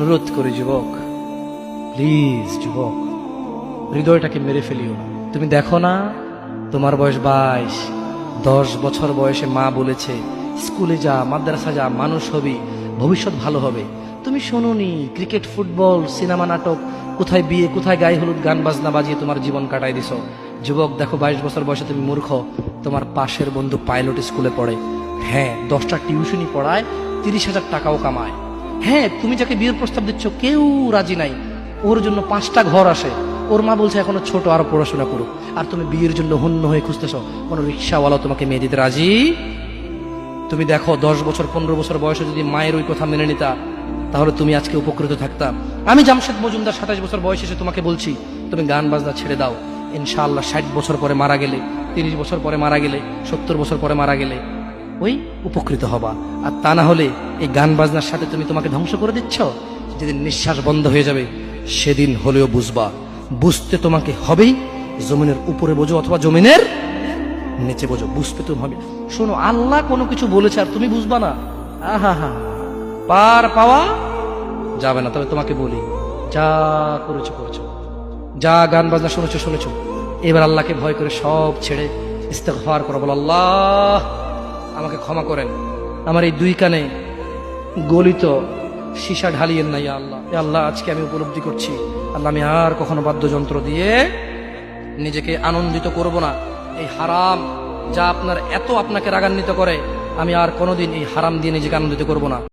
অনুরোধ করি যুবক, প্লিজ যুবক, হৃদয়টাকে মেরে ফেলিও না। তুমি দেখো না, তোমার বয়স 22, 10 বছর বয়সে মা বলেছে স্কুলে যা, মাদ্রাসা যা, মানুষ হবি, ভবিষ্যৎ ভালো হবে। তুমি শোনোনি ক্রিকেট, ফুটবল, সিনেমা, নাটক, কোথায় বিয়ে, কোথায় গায়ে হলুদ, গান বাজনা বাজিয়ে তোমার জীবন কাটাই দিছো। যুবক দেখো, 22 বছর বয়সে তুমি মূর্খ। তোমার পাশের বন্ধু পাইলট স্কুলে পড়ে, হ্যাঁ 10টা টিউশনি পড়ায়, 30,000 টাকাও কামায়। হ্যাঁ, তুমি যাকে বিয়ের প্রস্তাব দিচ্ছ কেউ রাজি নাই, ওর জন্য 5টা ঘর আসে। ওর মা বলছে এখনো ছোট, আরো পড়াশোনা করুক। আর তুমি বিয়ের জন্য হন্য হয়ে খুঁজতেছ, কোনো রিক্সাওয়ালা তোমাকে মেয়ে দিতে রাজি। তুমি দেখো 10 বছর 15 বছর বয়সে যদি মায়ের ওই কথা মেনে নিতা, তাহলে তুমি আজকে উপকৃত থাকতা। আমি জামশেদ মজুমদার 27 বছর বয়সে এসে তোমাকে বলছি তুমি গান বাজনা ছেড়ে দাও। ইনশাআল্লাহ 60 বছর পরে মারা গেলে, 30 বছর পরে মারা গেলে, 70 বছর পরে মারা গেলে ওই উপকৃত হবা। আর তা না হলে এই গান বাজনার সাথে তুমি তোমাকে ধ্বংস করে দিচ্ছ। যেদিন নিঃশ্বাস বন্ধ হয়ে যাবে সেদিন হলেও বুঝবা। বুঝতে তোমাকে হবেই, জমিনের উপরে বোঝো অথবা জমিনের নিচে বোঝো, বুঝতে তুমি হবে। শোনো, আল্লাহ কোনো কিছু বলেছে আর তুমি বুঝবা না, আহা হা, পার পাওয়া যাবে না। তবে তোমাকে বলি, যা করেছো করেছো, যা গান বাজনা শুনেছো শুনেছো, এবার আল্লাহকে ভয় করে সব ছেড়ে ইস্তেগফার করো। বলো, আল্লাহ আমাকে ক্ষমা করেন, আমার এই 2 কানে গলিত সীসা ঢালিয়েন না ইয়া আল্লাহ। ইয়া আল্লাহ, আজকে আমি উপলব্ধি করছি, আল্লাহ আমি আর কখনো বাদ্যযন্ত্র দিয়ে নিজেকে আনন্দিত করব না। এই হারাম যা আপনার এত আপনাকে রাগান্বিত করে, আমি আর কোনোদিন এই হারাম দিয়ে নিজেকে আনন্দিত করব না।